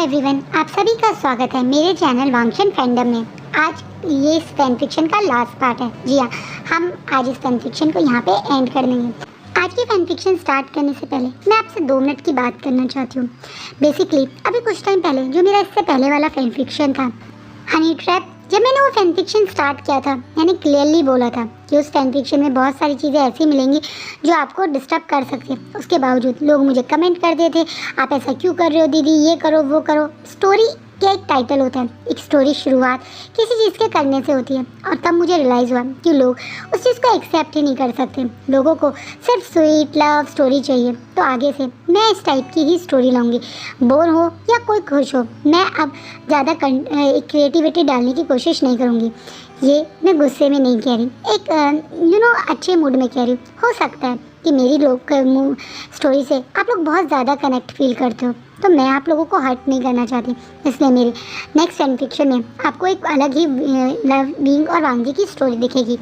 Everyone, आप सभी का स्वागत है मेरे चैनल वांगशन फैंडम में। आज ये इस फैन फिक्शन का लास्ट पार्ट है। जी हाँ, हम आज इस फैन फिक्शन को यहाँ पे एंड कर देंगे। आज की फैन फिक्शन स्टार्ट करने से पहले मैं आपसे 2 मिनट की बात करना चाहती हूँ। बेसिकली अभी कुछ टाइम पहले जो मेरा इससे पहले वाला फैन फिक्शन था हनी ट्रैप, जब मैंने वो फैन फिक्शन स्टार्ट किया था मैंने क्लियरली बोला था कि उस फैन फिक्शन में बहुत सारी चीज़ें ऐसी मिलेंगी जो आपको डिस्टर्ब कर सकते। उसके बावजूद लोग मुझे कमेंट करते थे, आप ऐसा क्यों कर रहे हो दीदी, ये करो वो करो। स्टोरी क्या एक टाइटल होता है, एक स्टोरी शुरुआत किसी चीज़ के करने से होती है। और तब मुझे रियलाइज़ हुआ कि लोग उस चीज़ को एक्सेप्ट ही नहीं कर सकते। लोगों को सिर्फ स्वीट लव स्टोरी चाहिए। तो आगे से मैं इस टाइप की ही स्टोरी लाऊंगी। बोर हो या कोई खुश हो, मैं अब ज़्यादा क्रिएटिविटी डालने की कोशिश नहीं करूँगी। ये मैं गुस्से में नहीं कह रही, एक अच्छे मूड में कह रही हूँ। हो सकता है कि मेरी स्टोरी से आप लोग बहुत ज़्यादा कनेक्ट फील करते हो, तो मैं आप लोगों को हर्ट नहीं करना चाहती। इसलिए मेरे नेक्स्ट फैन फिक्शन में आपको एक अलग ही लव विंग और वांगी की स्टोरी दिखेगी,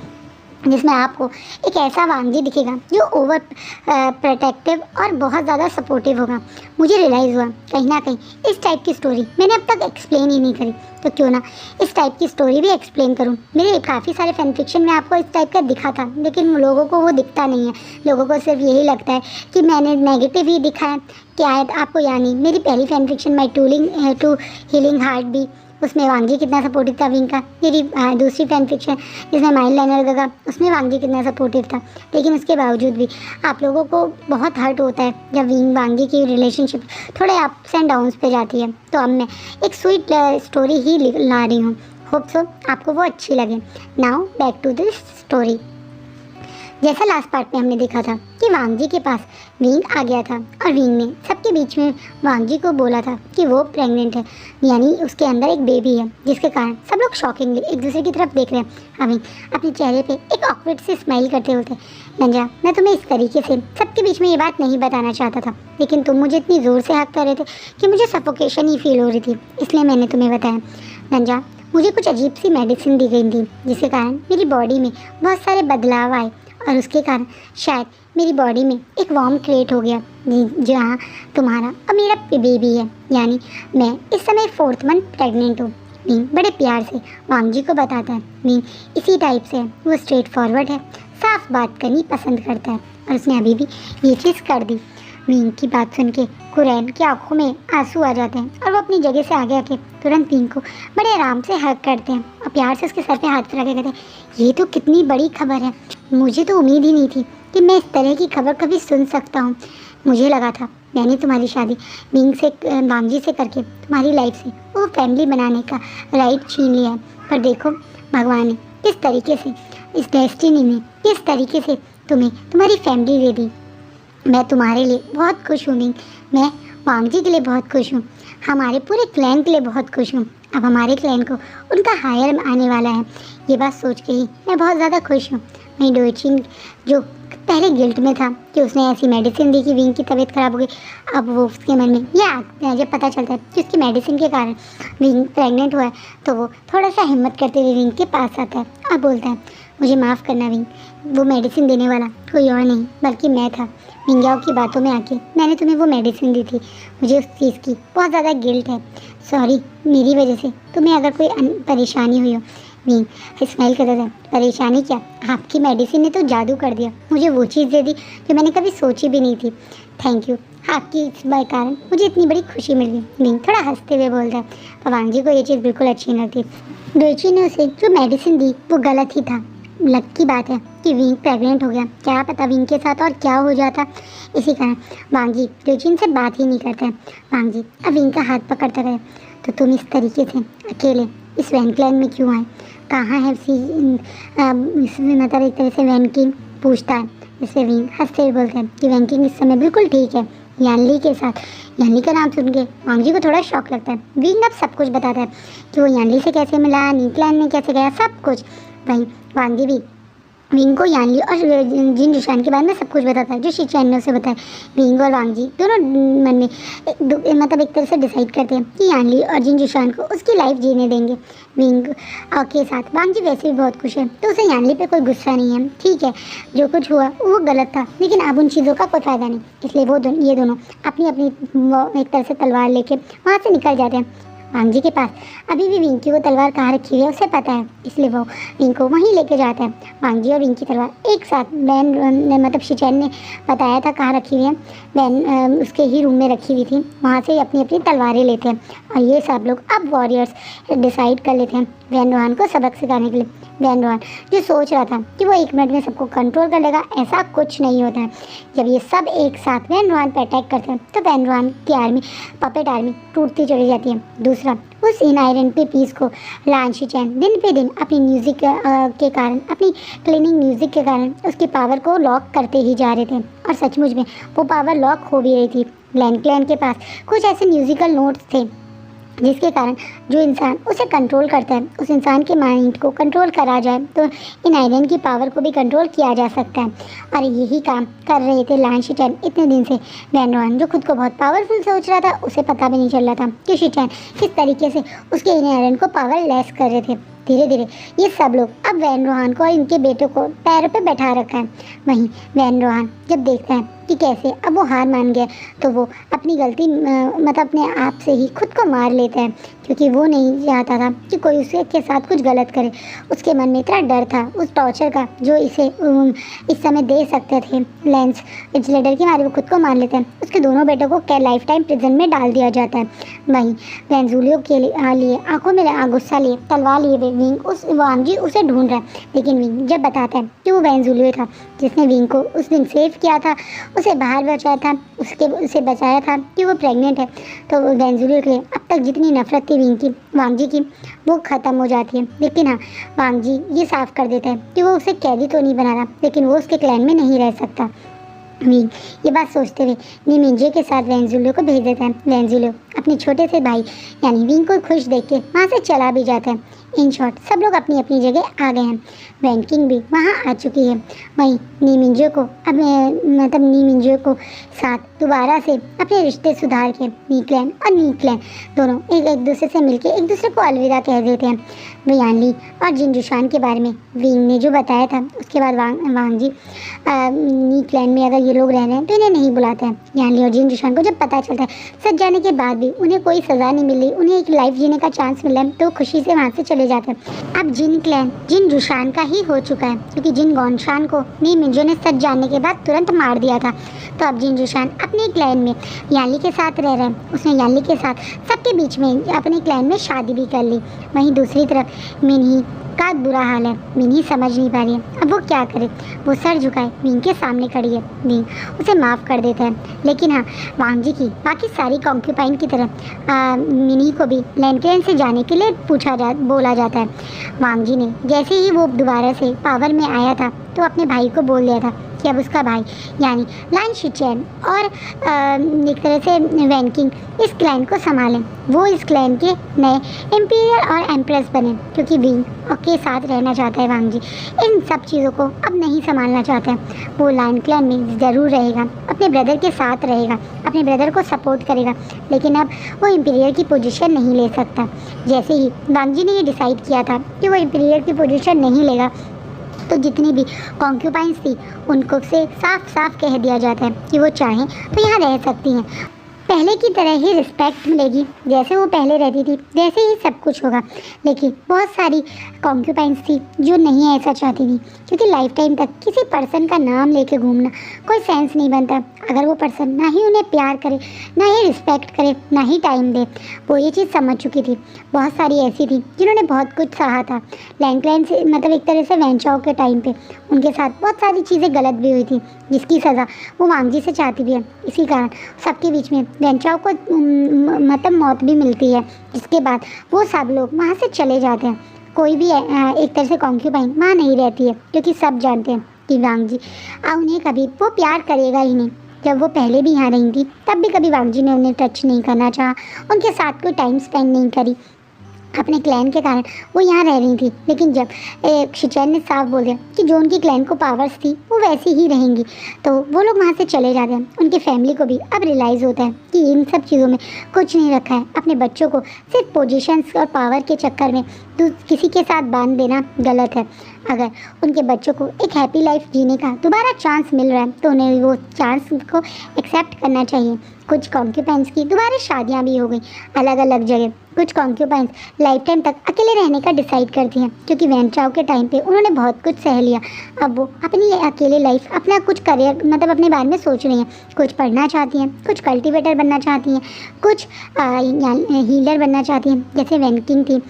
जिसमें आपको एक ऐसा वांगी दिखेगा जो ओवर प्रोटेक्टिव और बहुत ज़्यादा सपोर्टिव होगा। मुझे रियलाइज़ हुआ कहीं ना कहीं इस टाइप की स्टोरी मैंने अब तक एक्सप्लेन ही नहीं करी, तो क्यों ना इस टाइप की स्टोरी भी एक्सप्लेन करूं। मेरे काफ़ी सारे फैन फिक्शन में आपको इस टाइप का दिखा था, लेकिन लोगों को वो दिखता नहीं है। लोगों को सिर्फ यही लगता है कि मैंने नेगेटिव ही दिखाया। क्या है आपको याद नहीं, मेरी पहली fan fiction my two healing heart भी, उसमें वांगी कितना सपोर्टिव था विंग का। मेरी दूसरी फैन फिक्शन जिसमें माइल लाइनर का, उसमें वांगी कितना सपोर्टिव था। लेकिन उसके बावजूद भी आप लोगों को बहुत हर्ट होता है जब विंग वांगी की रिलेशनशिप थोड़े अप्स एंड डाउन्स पे जाती है। तो अब मैं एक स्वीट स्टोरी ही ला रही हूँ। होप सो आपको वो अच्छी लगे। Now back to this story. जैसा लास्ट पार्ट में हमने देखा था कि वांगजी के पास विंग आ गया था और विंग ने सबके बीच में वांगजी को बोला था कि वो प्रेग्नेंट है, यानी उसके अंदर एक बेबी है, जिसके कारण सब लोग शॉकिंगली एक दूसरे की तरफ देख रहे हैं। विंग अपने चेहरे पे एक ऑकवर्ड से स्माइल करते होते, नंजा मैं तुम्हें इस तरीके से सबके बीच में ये बात नहीं बताना चाहता था, लेकिन तुम मुझे इतनी ज़ोर से हक कर रहे थे कि मुझे सफोकेशन ही फील हो रही थी, इसलिए मैंने तुम्हें बताया। नंजा मुझे कुछ अजीब सी मेडिसिन दी गई थी, जिसके कारण मेरी बॉडी में बहुत सारे बदलाव आए और उसके कारण शायद मेरी बॉडी में एक वॉर्म क्रिएट हो गया जहाँ तुम्हारा और मेरा बेबी है, यानी मैं इस समय 4th मंथ प्रेग्नेंट हूँ। मीन बड़े प्यार से वांगजी को बताता है। मीन इसी टाइप से है, वो स्ट्रेट फॉरवर्ड है, साफ बात करनी पसंद करता है और उसने अभी भी ये चीज़ कर दी। मीन की बात सुन के कुरैन की आंखों में आंसू आ जाते हैं और वो अपनी जगह से आगे आके तुरंत मीन को बड़े आराम से हक करते हैं और प्यार से उसके सर पे हाथ रख के कहते हैं, ये तो कितनी बड़ी खबर है, मुझे तो उम्मीद ही नहीं थी कि मैं इस तरह की खबर कभी सुन सकता हूँ। मुझे लगा था मैंने तुम्हारी शादी विंग से वांगजी से करके तुम्हारी लाइफ से वो फैमिली बनाने का राइट छीन लिया है, पर देखो भगवान ने किस तरीके से इस डेस्टिनी में किस तरीके से तुम्हें तुम्हारी फैमिली दे दी। मैं तुम्हारे लिए बहुत खुश हूँ विंग, मैं वांगजी के लिए बहुत खुश हूँ, हमारे पूरे क्लैन के लिए बहुत खुश हूँ। अब हमारे क्लैन को उनका हायर आने वाला है, ये बात सोच के ही मैं बहुत ज़्यादा खुश हूँ। वहीं डोइचिन जो पहले गिल्ट में था कि उसने ऐसी मेडिसिन दी कि विंग की तबीयत ख़राब हो गई, अब वो उसके मन में यह जब पता चलता है कि उसकी मेडिसिन के कारण विंग प्रेग्नेंट हुआ है, तो वो थोड़ा सा हिम्मत करते हुए विंग के पास आता है और बोलता है, मुझे माफ़ करना विंग, वो मेडिसिन देने वाला कोई और नहीं बल्कि मैं था। विंग्याओं की बातों में आके मैंने तुम्हें वो मेडिसिन दी थी, मुझे उस चीज़ की बहुत ज़्यादा गिल्ट है। सॉरी, मेरी वजह से तुम्हें अगर कोई परेशानी हुई हो। विंग स्माइल करता था, परेशानी क्या, आपकी मेडिसिन ने तो जादू कर दिया, मुझे वो चीज़ दे दी जो मैंने कभी सोची भी नहीं थी। थैंक यू, आपकी इस कारण मुझे इतनी बड़ी खुशी मिल गई। विंग थोड़ा हंसते हुए बोलता है, पर वांगजी को ये चीज़ बिल्कुल अच्छी नहीं लगती। डोइची ने उसे जो मेडिसिन दी वो गलत ही था। लक की बात है कि विंग प्रेग्नेंट हो गया, क्या पता विंग के साथ और क्या हो जाता। इसी कारण वांगजी डोइची से बात ही नहीं करता है। वांगजी अब विंग का हाथ पकड़ता रहे, तो तुम इस तरीके से अकेले इस वैन क्लैन में क्यों आए, कहाँ है इसमें, मतलब एक तरह से वैनकिंग पूछता है। इससे विंग हंसते हुए बोलते हैं कि वैनकिंग इस समय बिल्कुल ठीक है यानली के साथ। यानली का नाम सुन के वांगजी को थोड़ा शौक लगता है। विंग अब सब कुछ बताता है कि वो यानली से कैसे मिला, नीकलैंड में कैसे गया, सब कुछ। वहीं वांगजी भी विंग को यानली और जिन जुशान के बारे में सब कुछ बताता है जो शिचैन ने उसे बताया। विंग और वांग जी दोनों मन में मतलब एक तरह से डिसाइड करते हैं कि यानली और जिन जुशान को उसकी लाइफ जीने देंगे। विंग के साथ वांग जी वैसे भी बहुत खुश है, तो उसे यानली पे कोई गुस्सा नहीं है। ठीक है, जो कुछ हुआ वो गलत था, लेकिन अब उन चीज़ों का कोई फ़ायदा नहीं, इसलिए ये दोनों अपनी अपनी एक तरह से तलवार लेके वहाँ से निकल जाते हैं। वांग जी के पास अभी भी विंग की वो तलवार कहाँ रखी हुई है उसे पता है, इसलिए वो विंग को वहीं लेके जाता है। वांग जी और विंग की तलवार एक साथ मतलब शिचैन ने बताया था कहाँ रखी हुई है, वैन उसके ही रूम में रखी हुई थी, वहाँ से अपनी अपनी तलवारें लेते हैं और ये सब लोग अब वॉरियर्स डिसाइड कर लेते हैं वैन रोहान को सबक सिखाने के लिए। वैन रोहान जो सोच रहा था कि वो 1 मिनट में सबको कंट्रोल कर लेगा, ऐसा कुछ नहीं होता है। जब ये सब एक साथ वैन रोहान पर अटैक करते हैं तो वैन रोहान की आर्मी, पपेट आर्मी टूटती चली जाती है। दूसरा, उस इनहेरेंट पीस को लान शिचैन दिन पे दिन अपनी म्यूज़िक के कारण, अपनी क्लीनिंग म्यूज़िक के कारण उसकी पावर को लॉक करते ही जा रहे थे और सचमुच में वो पावर लॉक हो भी रही थी। ग्लैन क्लैन के पास कुछ ऐसे म्यूज़िकल नोट्स थे जिसके कारण जो इंसान उसे कंट्रोल करता है, उस इंसान के माइंड को कंट्रोल करा जाए तो इन आइलैंड की पावर को भी कंट्रोल किया जा सकता है। और यही काम कर रहे थे लान शिचैन इतने दिन से। वैन रोहान जो खुद को बहुत पावरफुल सोच रहा था, उसे पता भी नहीं चल रहा था कि शिचैन किस तरीके से उसके इन आइलैंड को पावर लेस कर रहे थे। धीरे धीरे ये सब लोग अब वैन रोहान को और इनके बेटों को पैरों पे बैठा रखा है। वहीं वैन रोहान जब देखता है कि कैसे अब वो हार मान गया, तो वो अपनी गलती मतलब अपने आप से ही खुद को मार लेता है, क्योंकि वो नहीं चाहता था कि कोई उसके साथ कुछ गलत करे। उसके मन में इतना डर था उस टॉर्चर का जो इसे इस समय दे सकते थे लेंस इंसुलेटर के मारे वो खुद को मार लेते हैं। उसके दोनों बेटों को लाइफ टाइम प्रिजन में डाल दिया जाता है। वहीं वेंजुलियो के लिए आंखों में गुस्सा लिए तलवार लिए विंग वांग जी उसे ढूंढ रहा है, लेकिन विंग जब बताता है कि वो वेंजुलियो था जिसने विंग को उस दिन सेव किया था, उसे बाहर बचाया था, उसे बचाया था कि वो प्रेग्नेंट है, तो वेंजुलियो के लिए अब तक जितनी नफरत थी वांग जी की वो ख़त्म हो जाती है। लेकिन हाँ, वांग जी ये साफ कर देता है कि वो उसे कैदी तो नहीं बना रहा, लेकिन वो उसके क्लैन में नहीं रह सकता। विंग ये बात सोचते हुए नीमिंजे के साथ वेंजुलियो को भेज देता है। वेंजुलियो अपने छोटे से भाई यानी विंग को खुश देख के वहाँ से चला भी जाता है। इन शॉर्ट सब लोग अपनी अपनी जगह आ गए हैं। वैनकिंग भी वहाँ आ चुकी है। वहीं नीमिंजे को नीमिंजे को साथ दोबारा से अपने रिश्ते सुधार के नीक्लैन और नीक्लैन दोनों एक दूसरे से मिलके एक दूसरे को अलविदा कह देते हैं। यानली और जिन जुशान के बारे में विंग ने जो बताया था, उसके बाद वांग जी नीक्लैन में अगर ये लोग रह रहे हैं तो इन्हें नहीं बुलाते हैं। यानली और जिन जुशान को जब पता चलता है सच जाने के बाद भी उन्हें कोई सज़ा नहीं मिली, उन्हें एक लाइफ जीने का चांस मिला है, तो खुशी से वहाँ से चले जाते हैं। अब जिन क्लैन जिन जुशान का ही हो चुका है, क्योंकि जिन गॉनशान को नीमिंजे ने सच जानने के बाद तुरंत मार दिया था, तो अब जिन जुशान अपने क्लैन में यानली के साथ रह रहे हैं। उसने यानली के साथ सबके बीच में अपने क्लैन में शादी भी कर ली। वहीं दूसरी तरफ मिनही का बुरा हाल है। मिनही समझ नहीं पा रही है अब वो क्या करे। वो सर झुकाए विंग के सामने खड़ी है। विंग उसे माफ़ कर देता है, लेकिन हाँ, वांग जी की बाकी सारी कॉन्क्यूपाइन की तरह मिनही को भी लैंडक्लैन से जाने के लिए बोला जाता है। वांग जी ने जैसे ही वो दोबारा से पावर में आया था तो अपने भाई को बोल दिया था कि अब उसका भाई यानी लान शिचैन और एक तरह से वैनकिंग इस क्लैन को संभालें। वो इस क्लैन के नए एम्पीरियर और एम्प्रेस बने, क्योंकि विंग के साथ रहना चाहता है। वांग जी इन सब चीज़ों को अब नहीं संभालना चाहता है। वो लान क्लैन में ज़रूर रहेगा, अपने ब्रदर के साथ रहेगा, अपने ब्रदर को सपोर्ट करेगा, लेकिन अब वो एम्पीरियर की पोजीशन नहीं ले सकता। जैसे ही वांग जी ने ये डिसाइड किया था कि वो एम्पीरियर की पोजीशन नहीं लेगा, तो जितनी भी कॉन्क्यूपाइंस थी उनको से साफ साफ कह दिया जाता है कि वो चाहें तो यहाँ रह सकती हैं, पहले की तरह ही रिस्पेक्ट मिलेगी, जैसे वो पहले रहती थी जैसे ही सब कुछ होगा। लेकिन बहुत सारी कॉन्क्यूपाइंस थी जो नहीं ऐसा चाहती थी, क्योंकि लाइफ टाइम तक किसी पर्सन का नाम लेके घूमना कोई सेंस नहीं बनता अगर वो पर्सन ना ही उन्हें प्यार करे, ना ही रिस्पेक्ट करे, ना ही टाइम दे। वो ये चीज़ समझ चुकी थी। बहुत सारी ऐसी थी जिन्होंने बहुत कुछ सहा था लैंडक्लैन से, मतलब एक तरह से वैनचाओ के टाइम पे उनके साथ बहुत सारी चीज़ें गलत भी हुई थी, जिसकी सज़ा वो वांग जी से चाहती भी है। इसी कारण सबके बीच में वैनचाओ को मतलब मौत भी मिलती है, जिसके बाद वो सब लोग वहाँ से चले जाते हैं। कोई भी एक तरह से कॉन्क्यूपाइन वहाँ नहीं रहती है, क्योंकि सब जानते हैं कि वांग जी उन्हें कभी वो प्यार करेगा ही नहीं। जब वो पहले भी यहाँ रही थी तब भी कभी वांग जी ने उन्हें टच नहीं करना चाहा, उनके साथ कोई टाइम स्पेंड नहीं करी। अपने क्लैन के कारण वो यहाँ रह रही थी, लेकिन जब शिचैन ने साफ बोल दिया कि जो उनकी क्लैन को पावर्स थी वो वैसी ही रहेंगी, तो वो लोग वहाँ से चले जाते हैं। उनकी फैमिली को भी अब रियलाइज़ होता है कि इन सब चीज़ों में कुछ नहीं रखा है। अपने बच्चों को सिर्फ पोजीशंस और पावर के चक्कर में किसी के साथ बांध देना गलत है। अगर उनके बच्चों को एक हैप्पी लाइफ जीने का दोबारा चांस मिल रहा है तो उन्हें वो चांस को एक्सेप्ट करना चाहिए। कुछ कॉन्क्यूपाइंस की दोबारा शादियाँ भी हो गई अलग अलग जगह। कुछ कॉन्क्यूपाइंस लाइफ टाइम तक अकेले रहने का डिसाइड करती हैं, क्योंकि वैन चाओ के टाइम पे उन्होंने बहुत कुछ सह लिया। अब वो अपनी अकेले लाइफ, अपना कुछ करियर मतलब अपने बारे में सोच रही हैं। कुछ पढ़ना चाहती हैं, कुछ कल्टिवेटर बनना चाहती हैं, कुछ हीलर बनना चाहती हैं जैसे वैनकिंग थी।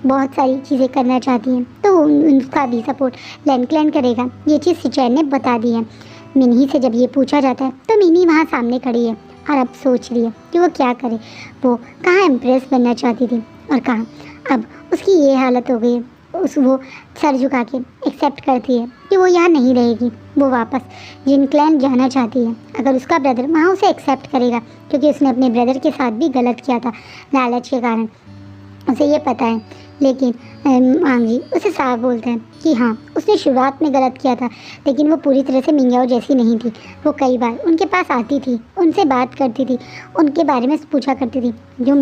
बहुत सारी चीज़ें करना चाहती हैं, तो उनका भी सपोर्ट लैंड करेगा। ये चीज़ शिचैन ने बता दी है। मिनी से जब ये पूछा जाता है तो मिनी वहाँ सामने खड़ी है और अब सोच रही है कि वो क्या करे। वो कहाँ इम्प्रेस बनना चाहती थी और कहाँ अब उसकी ये हालत हो गई है। वो सर झुका के एक्सेप्ट करती है कि वो यहाँ नहीं रहेगी। वो वापस जिन क्लैन जाना चाहती है। अगर उसका ब्रदर वहाँ उसे एक्सेप्ट करेगा, क्योंकि उसने अपने ब्रदर के साथ भी गलत किया था लालच के कारण, उसे ये पता है। लेकिन वांग जी उसे साफ बोलते हैं कि हाँ, उसने शुरुआत में गलत किया था, लेकिन वो पूरी तरह से मिंग्याओ जैसी नहीं थी। वो कई बार उनके पास आती थी, उनसे बात करती थी, उनके बारे में पूछा करती थी, जो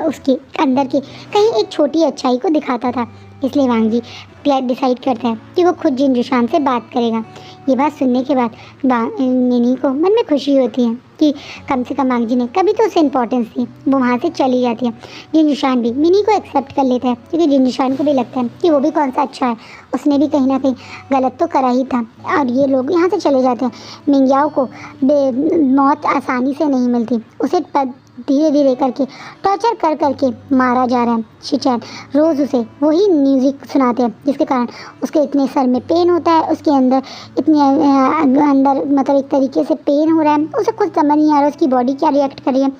उसके अंदर की कहीं एक छोटी अच्छाई को दिखाता था। इसलिए वांग जी डिसाइड करता है कि वो खुद जिन जुशान से बात करेगा। ये बात सुनने के बाद मिनी को मन में खुशी होती है कि कम से कम वांग जी ने कभी तो उसे इम्पोर्टेंस दी। वो वहाँ से चली जाती है। जिन जुशान भी मिनी को एक्सेप्ट कर लेता है, क्योंकि जिन जुशान को भी लगता है कि वो भी कौन सा अच्छा है, उसने भी कहीं ना कहीं गलत तो करा ही था। और ये लोग यहाँ से चले जाते हैं। मिंग्याओ को मौत आसानी से नहीं मिलती, उसे धीरे धीरे करके टॉर्चर कर करके मारा जा रहा है। शिचैन रोज़ उसे वही म्यूज़िक सुनाते हैं जिसके कारण उसके इतने सर में पेन होता है, उसके अंदर इतने अंदर मतलब एक तरीके से पेन हो रहा है। उसे खुद समझ नहीं आ रहा उसकी बॉडी क्या रिएक्ट कर रही है,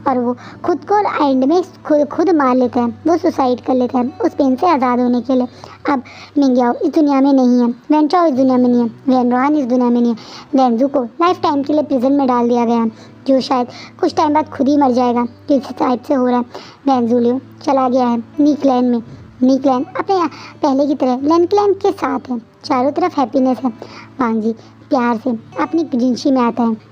और वो खुद को एंड में खुद मार लेता है। वो सुसाइड कर लेता है उस पेन से आज़ाद होने के लिए। अब मिंग्याओ इस दुनिया में नहीं है, वैन चाओ इस दुनिया में नहीं है, वैन रोहान इस दुनिया में नहीं है। वैनजू को लाइफ टाइम के लिए प्रिजन में डाल दिया गया है, जो शायद कुछ टाइम बाद खुद ही मर जाएगा। किस टाइप से हो रहा है। वैनजूलियो चला गया है नी क्लैन में। नी क्लैन अपने पहले की तरह लैन क्लैन के साथ है। चारों तरफ हैप्पीनेस है। वांग जी प्यार से अपनी जिंशी में आता है।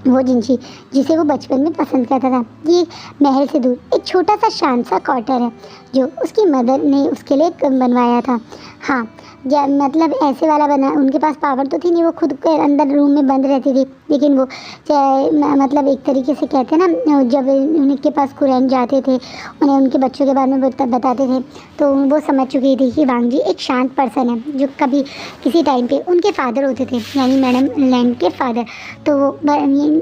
वो जिंशी जिसे वो बचपन में पसंद करता था। ये महल से दूर एक छोटा सा शांत सा क्वार्टर है जो उसकी मदर ने उसके लिए बनवाया था। हाँ, मतलब ऐसे वाला बना। उनके पास पावर तो थी नहीं, वो खुद के अंदर रूम में बंद रहती थी, लेकिन वो मतलब एक तरीके से कहते हैं ना, जब उनके पास कुरैन जाते थे, उन्हें उनके बच्चों के बारे में बताते थे, तो वो समझ चुकी थी कि वांग जी एक शांत पर्सन है, जो कभी किसी टाइम पे उनके फादर होते थे, यानी मैडम लैंड के फादर। तो वो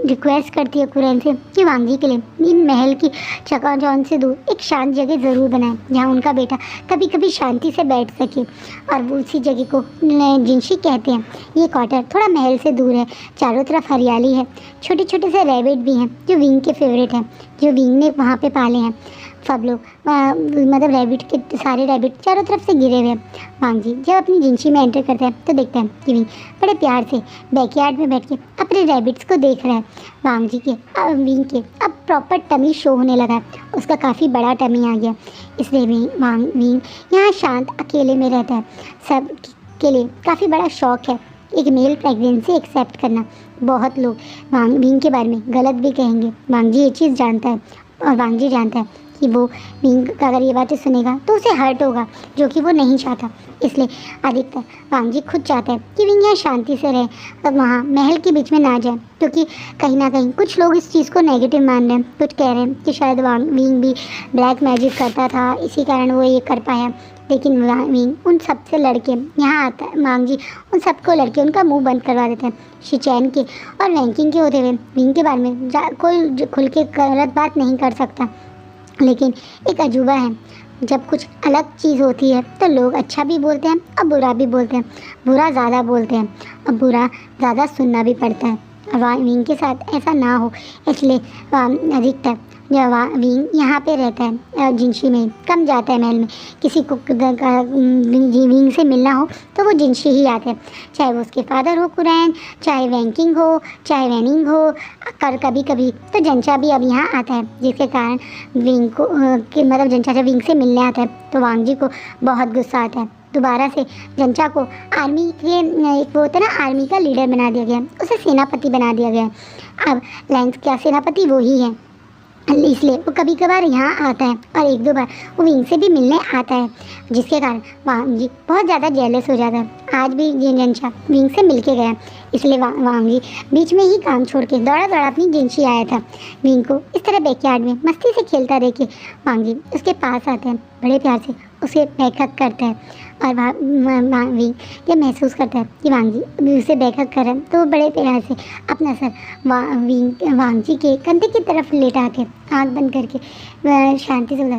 रिक्वेस्ट करती है कुरैन से कि वांग जी के लिए इन महल की चकाचौंध से दूर एक शांत जगह ज़रूर बनाए, जहाँ उनका बेटा कभी कभी शांति से बैठ सके। और वो उसी जगह को जिंशी कहते हैं। ये क्वार्टर थोड़ा महल से दूर है, चारों तरफ हरियाली है, छोटे छोटे से रैबिट भी हैं जो विंग के फेवरेट हैं, जो विंग ने वहाँ पे पाले हैं। सब लोग मतलब रैबिट के सारे रैबिट चारों तरफ से घिरे हुए हैं। वांग जी जब अपनी जिंशी में एंटर करते हैं तो देखते हैं कि विंग बड़े प्यार से बैकयार्ड में बैठ के अपने रैबिट्स को देख रहा है। वांग जी के विंग के अब प्रॉपर टमी शो होने लगा है, उसका काफ़ी बड़ा टमी आ गया। इसलिए विंग यहाँ शांत अकेले में रहता है। सब के लिए काफ़ी बड़ा शौक है एक मेल प्रेगनेंसी एक्सेप्ट करना। बहुत लोग विंग के बारे में गलत भी कहेंगे। वांग जी ये चीज़ जानता है, और वांग जी जानता है कि वो विंग अगर ये बातें सुनेगा तो उसे हर्ट होगा, जो कि वो नहीं चाहता। इसलिए अधिकतर वांग जी खुद चाहता है कि विंग यहाँ शांति से रहे, और वहाँ महल के बीच में ना जाए, क्योंकि कहीं ना कहीं कुछ लोग इस चीज़ को नेगेटिव मान रहे हैं। कुछ कह रहे हैं कि शायद विंग भी ब्लैक मैजिक करता था, इसी कारण वो ये कर पाया। लेकिन विंग उन सब से लड़के यहाँ आता है। वांग जी उन सबको लड़के उनका मुंह बंद करवा देते हैं। शिचैन के और वैंकिंग के होते हुए विंग के बारे में कोई खुल के गलत बात नहीं कर सकता। लेकिन एक अजूबा है, जब कुछ अलग चीज़ होती है तो लोग अच्छा भी बोलते हैं और बुरा भी बोलते हैं। बुरा ज़्यादा बोलते हैं और बुरा ज़्यादा सुनना भी पड़ता है। विंग के साथ ऐसा ना हो, इसलिए अधिकतर जब विंग यहाँ पे रहता है जिनशी में, कम जाता है महल में। किसी को विंग से मिलना हो तो वो जिनशी ही आते हैं, चाहे वो उसके फादर हो कुरैन, चाहे वैंकिंग हो, चाहे वैनिंग हो, कर कभी कभी तो जंचा भी अब यहाँ आता है, जिसके कारण विंग को मतलब जंचा जब विंग से मिलने आता है तो वांग जी को बहुत गुस्सा आता है। दोबारा से जंचा को आर्मी के एक वो होता है ना, आर्मी का लीडर बना दिया गया, उसे सेनापति बना दिया गया। अब लैंस का सेनापति वो ही है, इसलिए वो कभी कभार यहाँ आता है और एक दो बार वो विंग से भी मिलने आता है, जिसके कारण वांग जी बहुत ज़्यादा जेलस हो जाता है। आज भी जंचा विंग से मिल के गया, इसलिए वांग जी बीच में ही काम छोड़ के दौड़ा दौड़ा अपनी जिनशी आया था। विंग को इस तरह बैकयार्ड में मस्ती से खेलता देख के वांग जी उसके पास आते हैं, बड़े प्यार से उसे बैकहग करता है। और विंग जब महसूस करता है कि वांग जी उसे बैकहग कर रहे हैं तो वो बड़े प्यार से अपना सर वांग जी के कंधे की तरफ लेटा के आँख बंद करके शांति से बोला,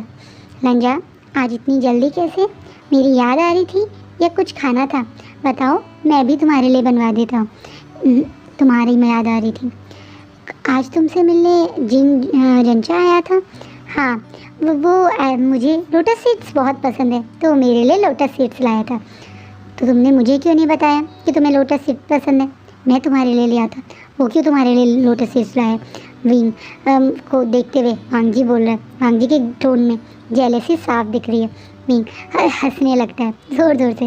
लंजा आज इतनी जल्दी कैसे? मेरी याद आ रही थी या कुछ खाना था? बताओ, मैं भी तुम्हारे लिए बनवा देता हूँ। तुम्हारी मैं याद आ रही थी। आज तुमसे मिलने जंचा आया था। हाँ, वो मुझे लोटस सीड्स बहुत पसंद है तो मेरे लिए लोटस सीड्स लाया था। तो तुमने मुझे क्यों नहीं बताया कि तुम्हें लोटस सीड्स पसंद है? मैं तुम्हारे लिए लिया था। वो क्यों तुम्हारे लिए लोटस सीड्स लाया? विंग को देखते हुए वांग जी बोल रहा है। वांग जी के टोन में जेलसी साफ दिख रही है। विंग हंसने लगता है ज़ोर ज़ोर से।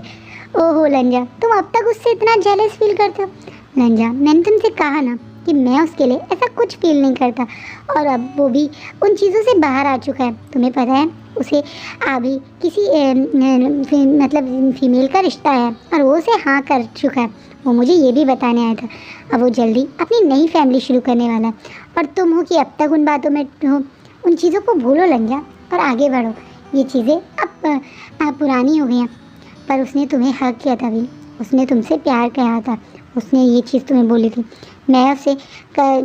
ओहो लंजा, तुम अब तक उससे इतना जेलस फील करते हो? लंजा, मैंने तुमसे कहा ना कि मैं उसके लिए ऐसा कुछ फील नहीं करता, और अब वो भी उन चीज़ों से बाहर आ चुका है। तुम्हें पता है उसे अभी किसी मतलब फीमेल का रिश्ता है और वो उसे हाँ कर चुका है। वो मुझे ये भी बताने आया था। अब वो जल्दी अपनी नई फैमिली शुरू करने वाला है, और तुम हो कि अब तक उन बातों में हो। उन चीज़ों को भूलो लंजा और आगे बढ़ो। ये चीज़ें अब पुरानी हो गई हैं। पर उसने तुम्हें हक किया था भी, उसने तुमसे प्यार किया था, उसने ये चीज़ तुम्हें बोली थी। मैं उससे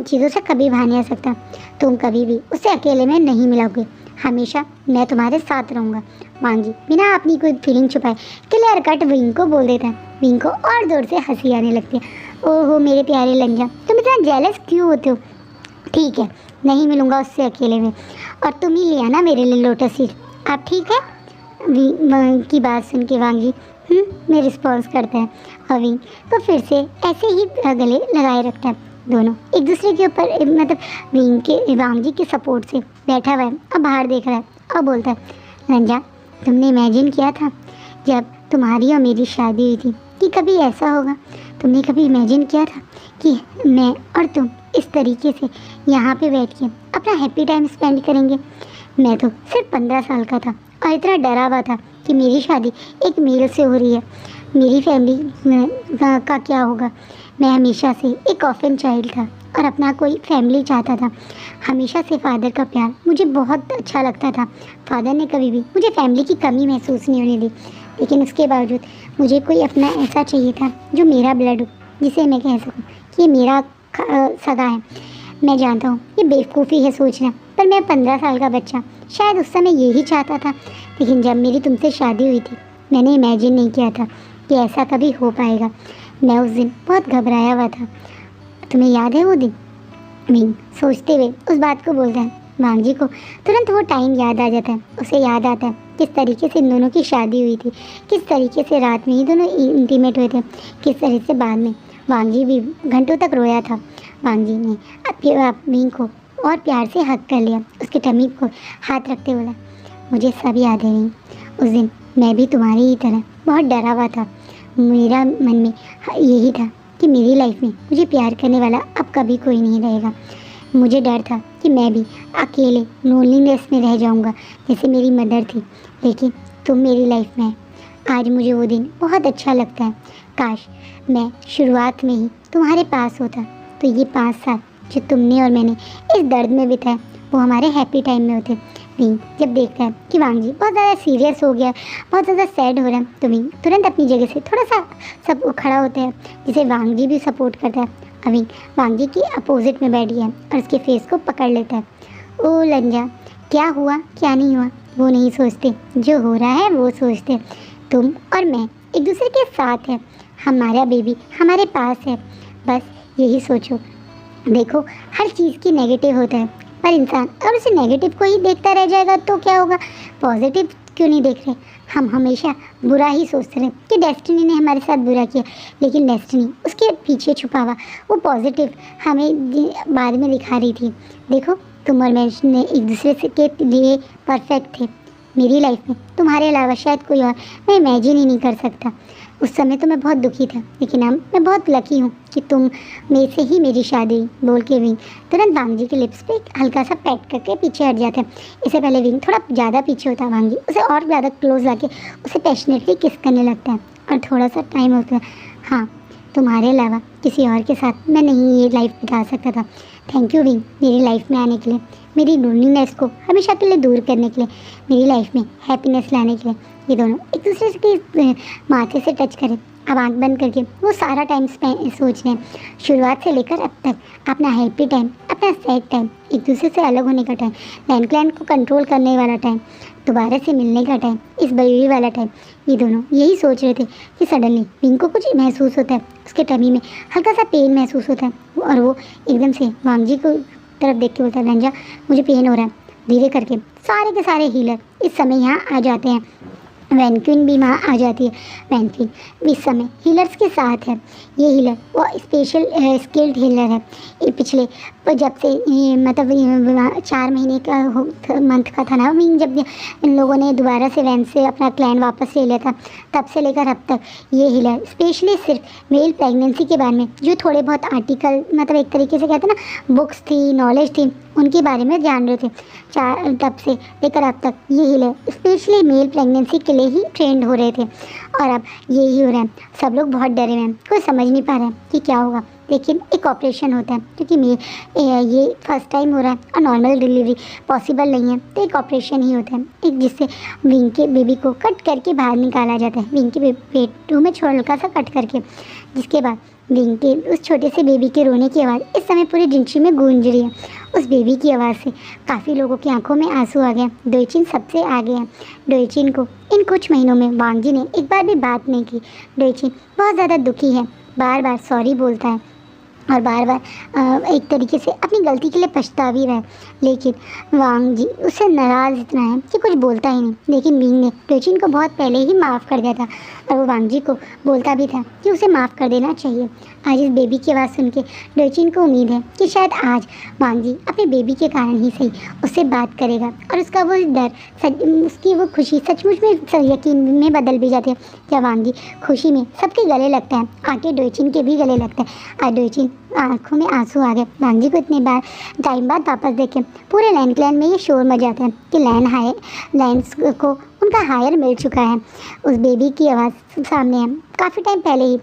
चीज़ों से कभी बाहर नहीं आ सकता। तुम कभी भी उससे अकेले में नहीं मिलोगे। हमेशा मैं तुम्हारे साथ रहूँगा। वांग जी बिना अपनी कोई फीलिंग छुपाए क्लियर कट विंग को बोल देता है। विंग को और जोर से हंसी आने लगती है। ओहो मेरे प्यारे लंजा, तुम इतना जेलस क्यों होते हो? ठीक है, नहीं मिलूँगा उससे अकेले में, और तुम ही ले आना मेरे लिए लोटस सीड। आप ठीक है? विंग की बात सुन के वांग जी में रिस्पॉन्स करता है, और विंग तो फिर से ऐसे ही गले लगाए रखता है। दोनों एक दूसरे के ऊपर मतलब वांग जी के सपोर्ट से बैठा हुआ है और बाहर देख रहा है और बोलता है, लंजा तुमने इमेजिन किया था जब तुम्हारी और मेरी शादी हुई थी कि कभी ऐसा होगा? तुमने कभी इमेजिन किया था कि मैं और तुम इस तरीके से यहाँ पे बैठ के अपना हैप्पी टाइम स्पेंड करेंगे? मैं तो सिर्फ 15 साल का था और इतना डरा हुआ था कि मेरी शादी एक मेल से हो रही है, मेरी फैमिली का क्या होगा। मैं हमेशा से एक ऑर्फन चाइल्ड था और अपना कोई फैमिली चाहता था। हमेशा से फादर का प्यार मुझे बहुत अच्छा लगता था। फादर ने कभी भी मुझे फैमिली की कमी महसूस नहीं होने दी, लेकिन उसके बावजूद मुझे कोई अपना ऐसा चाहिए था जो मेरा ब्लड हो, जिसे मैं कह सकूँ कि ये मेरा सगा है। मैं जानता हूँ ये बेवकूफ़ी है सोचना, पर मैं 15 साल का बच्चा शायद उस समय यही चाहता था। लेकिन जब मेरी तुमसे शादी हुई थी मैंने इमेजिन नहीं किया था कि ऐसा कभी हो पाएगा। मैं उस दिन बहुत घबराया हुआ था। तुम्हें याद है वो दिन? विंग सोचते हुए उस बात को बोलता है। वांग जी को तुरंत वो टाइम याद आ जाता है। उसे याद आता है किस तरीके से इन दोनों की शादी हुई थी, किस तरीके से रात में ही दोनों इंटीमेट हुए थे, किस तरह से बाद में वांग जी भी घंटों तक रोया था। वांग जी ने विंग को और प्यार से हक कर लिया, उसके टमी को हाथ रखते बोला, मुझे सब याद है विंग। उस दिन मैं भी तुम्हारी ही तरह बहुत डरा हुआ था। मेरा मन में यही था कि मेरी लाइफ में मुझे प्यार करने वाला अब कभी कोई नहीं रहेगा। मुझे डर था कि मैं भी अकेले लोनलीनेस में रह जाऊंगा जैसे मेरी मदर थी, लेकिन तुम मेरी लाइफ में है। आज मुझे वो दिन बहुत अच्छा लगता है। काश मैं शुरुआत में ही तुम्हारे पास होता तो ये 5 साल जो तुमने और मैंने इस दर्द में बिताए वो हमारे हैप्पी टाइम में होते। विंग जब देखता है कि वांग जी बहुत ज़्यादा सीरियस हो गया, बहुत ज़्यादा सैड हो रहा है, तो विंग तुरंत अपनी जगह से थोड़ा सा सब खड़ा होता है, जिसे वांग जी भी सपोर्ट करता है। विंग वांग जी की अपोजिट में बैठ गया और उसके फेस को पकड़ लेता है। ओ लंजा, क्या हुआ क्या नहीं हुआ वो नहीं सोचते, जो हो रहा है वो सोचते। तुम और मैं एक दूसरे के साथ है, हमारा बेबी हमारे पास है, बस यही सोचो। देखो, हर चीज़ की नेगेटिव होता है, पर इंसान अगर उसे नेगेटिव को ही देखता रह जाएगा तो क्या होगा? पॉजिटिव क्यों नहीं देख रहे? हम हमेशा बुरा ही सोचते रहे कि डेस्टिनी ने हमारे साथ बुरा किया, लेकिन डेस्टिनी उसके पीछे छुपा हुआ वो पॉजिटिव हमें बाद में दिखा रही थी। देखो, तुम और मैं एक दूसरे से के लिए परफेक्ट थे। मेरी लाइफ में तुम्हारे अलावा शायद कोई और मैं इमेजिन ही नहीं कर सकता। उस समय तो मैं बहुत दुखी था, लेकिन अब मैं बहुत लकी हूँ कि तुम मेरे से ही मेरी शादी बोल के विंग तुरंत वांगजी के लिप्स पे हल्का सा पैट करके पीछे हट जाता है। इससे पहले विंग थोड़ा ज़्यादा पीछे होता है, वांगजी उसे और ज़्यादा क्लोज लाके उसे पैशनेटली किस करने लगता है और थोड़ा सा टाइम होता है। हाँ, तुम्हारे अलावा किसी और के साथ मैं नहीं ये लाइफ बिता सकता था। थैंक यू विंग, मेरी लाइफ में आने के लिए, मेरी लोनलीनेस को हमेशा के लिए दूर करने के लिए, मेरी लाइफ में हैप्पीनेस लाने के लिए। ये दोनों एक दूसरे के माथे से टच करें। अब आँख बंद करके वो सारा टाइम सोच रहे हैं, शुरुआत से लेकर अब तक, अपना हैप्पी टाइम, अपना सैड टाइम, एक दूसरे से अलग होने का टाइम, लैंड को कंट्रोल करने वाला टाइम, दोबारा से मिलने का टाइम, इस बेबी वाला टाइम। ये दोनों यही सोच रहे थे कि सडनली विंग को कुछ महसूस होता है, उसके टमी में हल्का सा पेन महसूस होता है और वो एकदम से वांगजी को तरफ देख के बोलता है, रंजा मुझे पेन हो रहा है। धीरे करके सारे के सारे हीलर इस समय यहाँ आ जाते हैं। वैनक्विन भी वहाँ आ जाती है। वैनक्विन इस समय हीलर्स के साथ है। ये हीलर वो स्पेशल स्किल्ड हीलर है। ये पिछले जब से मतलब 4 महीने का मंथ का था ना, जब इन लोगों ने दोबारा से वैन से अपना क्लैन वापस ले लिया था, तब से लेकर अब तक ये हीलर स्पेशली सिर्फ मेल प्रेगनेंसी के बारे में जो थोड़े बहुत आर्टिकल मतलब एक तरीके से कहते हैं ना बुक्स थी, नॉलेज थी, उनके बारे में जान रहे थे। तब से लेकर अब तक ये हीलर स्पेशली मेल प्रेगनेंसी के लिए ही ट्रेंड हो रहे थे और अब यही हो रहा है। सब लोग बहुत डरे हुए हैं, कोई समझ नहीं पा रहा है कि क्या होगा, लेकिन एक ऑपरेशन होता है क्योंकि ये फर्स्ट टाइम हो रहा है और नॉर्मल डिलीवरी पॉसिबल नहीं है, तो एक ऑपरेशन ही होता है, एक जिससे विंग के बेबी को कट करके बाहर निकाला जाता है, विंग के पेटू में हल्का सा कट करके, जिसके बाद विंग के उस छोटे से बेबी के रोने की आवाज़ इस समय पूरी जिंशी में गूंज रही है। उस बेबी की आवाज़ से काफ़ी लोगों की आंखों में आंसू आ गए। डोइचिन सबसे आगे हैं। डोइचिन को इन कुछ महीनों में वांगजी ने एक बार भी बात नहीं की। डोइचिन बहुत ज़्यादा दुखी है, बार बार सॉरी बोलता है और बार बार एक तरीके से अपनी गलती के लिए पछता भी रहा है, लेकिन वांगजी उससे नाराज़ इतना है कि कुछ बोलता ही नहीं। लेकिन विंग ने डोइचिन को बहुत पहले ही माफ़ कर दिया था और वो वांगजी को बोलता भी था कि उसे माफ़ कर देना चाहिए। आज इस बेबी की आवाज़ सुन के डोइचिन को उम्मीद है कि शायद आज वांगजी अपने बेबी के कारण ही सही उससे बात करेगा और उसका वो डर उसकी वो खुशी सचमुच में यकीन में बदल भी जाती है। क्या वांगजी खुशी में सबके गले लगता है, आके डोइचिन के भी गले लगता है। आज डोइचिन आंखों में आंसू आ गए। वांगजी को इतने बार टाइम बाद वापस देखे पूरे लैंड क्लैन में ये शोर मच जाता है कि लैंड्स को उनका हायर मिल चुका है। उस बेबी की आवाज़ सामने है। काफ़ी टाइम पहले ही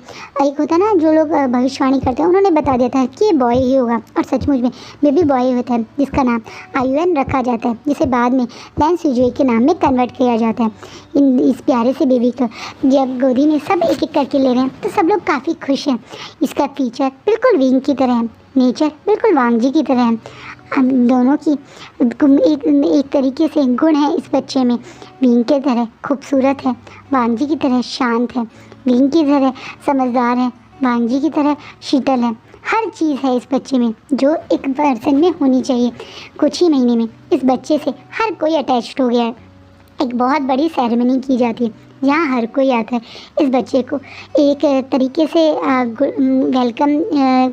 एक होता है ना जो लोग भविष्यवाणी करते हैं, उन्होंने बता दिया था कि ये बॉय ही होगा और सचमुच में बेबी बॉय होता है जिसका नाम आयुएन रखा जाता है, जिसे बाद में लैन सुजुई के नाम में कन्वर्ट किया जाता है। इस प्यारे से बेबी को जब गोदी में सब एक एक करके ले रहे हैं तो सब लोग काफ़ी खुश हैं। इसका फीचर बिल्कुल विंग की तरह है, नेचर बिल्कुल वांगजी की तरह है। हम दोनों की एक तरीके से गुण है इस बच्चे में। विंग की तरह खूबसूरत है, वांगजी की तरह शांत है, विंग की तरह समझदार है, वांगजी की तरह शीतल है। हर चीज़ है इस बच्चे में जो एक पर्सन में होनी चाहिए। कुछ ही महीने में इस बच्चे से हर कोई अटैच्ड हो गया है। एक बहुत बड़ी सेरेमनी की जाती है जहाँ हर कोई आता है इस बच्चे को एक तरीके से वेलकम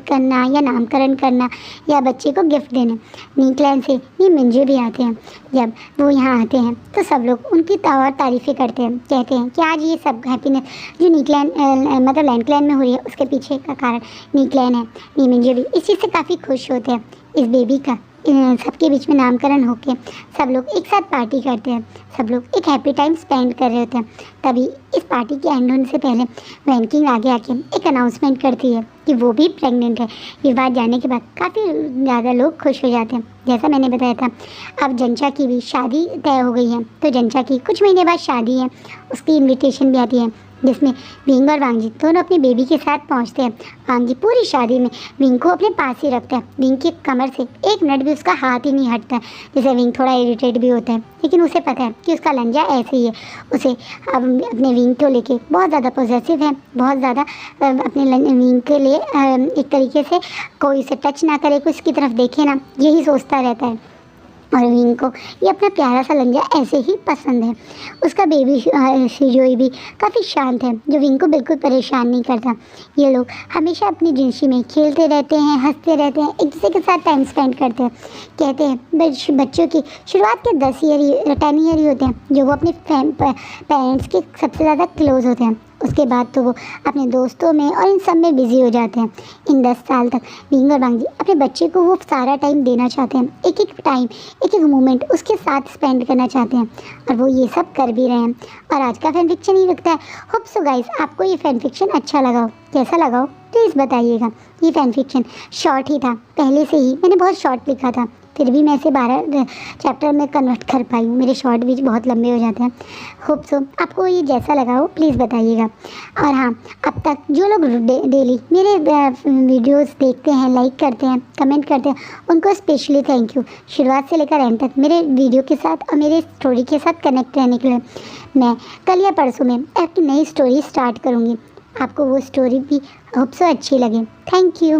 करना या नामकरण करना या बच्चे को गिफ्ट देना। नीक्लैन से ये मिंजू भी आते हैं। जब वो यहाँ आते हैं तो सब लोग उनकी तारीफ़ें करते हैं, कहते हैं कि आज ये सब हैप्पीनेस जो नीक्लैन मतलब लैंडक्लैन में हो रही है उसके पीछे का कारण नीक्लैन है। नी मिंजू भी इस चीज़ से काफ़ी खुश होते हैं। इस बेबी का सबके बीच में नामकरण होके सब लोग एक साथ पार्टी करते हैं, सब लोग एक हैप्पी टाइम स्पेंड कर रहे होते हैं। तभी इस पार्टी के एंड होने से पहले वैनकिंग आगे आके एक अनाउंसमेंट करती है कि वो भी प्रेग्नेंट है। ये बात जानने के बाद काफ़ी ज़्यादा लोग खुश हो जाते हैं। जैसा मैंने बताया था, अब जंचा की भी शादी तय हो गई है, तो जंचा की कुछ महीने बाद शादी है, उसकी इन्विटेशन भी आती है। जिसमें विंग और वांग जी दोनों अपनी बेबी के साथ पहुंचते हैं। वांग जी पूरी शादी में विंग को अपने पास ही रखते हैं। विंग की कमर से एक मिनट भी उसका हाथ ही नहीं हटता है। जैसे विंग थोड़ा इरिटेट भी होता है, लेकिन उसे पता है कि उसका लंजा ऐसे ही है। उसे अब अपने विंग को लेके बहुत ज़्यादा पॉजेसिव है, बहुत ज़्यादा अपने विंग के लिए एक तरीके से कोई उसे टच ना करे, कोई उसकी तरफ देखे ना, यही सोचता रहता है। और विंग को ये अपना प्यारा सा लंजा ऐसे ही पसंद है। उसका बेबी शिजोई भी काफ़ी शांत है, जो विंग को बिल्कुल परेशान नहीं करता। ये लोग हमेशा अपनी जिंदगी में खेलते रहते हैं, हंसते रहते हैं, एक दूसरे के साथ टाइम स्पेंड करते हैं। कहते हैं बच्चों की शुरुआत के 10 ईयर ही होते हैं, जो वो अपने पेरेंट्स के सबसे ज़्यादा क्लोज होते हैं। उसके बाद तो वो अपने दोस्तों में और इन सब में बिज़ी हो जाते हैं। इन 10 साल तक विंग और वांग जी अपने बच्चे को वो सारा टाइम देना चाहते हैं, एक एक टाइम, एक एक मोमेंट उसके साथ स्पेंड करना चाहते हैं, और वो ये सब कर भी रहे हैं। और आज का फैन फिक्शन ही रुकता है। होप सो गाइस, आपको ये फैन फिक्शन अच्छा लगा हो, कैसा लगा हो प्लीज़ बताइएगा। ये फैन फिक्शन शॉर्ट ही था, पहले से ही मैंने बहुत शॉर्ट लिखा था, फिर भी मैं इसे 12 चैप्टर में कन्वर्ट कर पाई हूँ। मेरे शॉर्ट भी बहुत लंबे हो जाते हैं। होप सो आपको ये जैसा लगा हो प्लीज़ बताइएगा। और हाँ, अब तक जो लोग डेली मेरे वीडियोस देखते हैं, लाइक करते हैं, कमेंट करते हैं, उनको स्पेशली थैंक यू। शुरुआत से लेकर एंड तक मेरे वीडियो के साथ और मेरे स्टोरी के साथ कनेक्ट रहने के लिए। मैं कल या परसों में एक नई स्टोरी स्टार्ट करूँगी, आपको वो स्टोरी भी होप सो अच्छी लगे। Thank you.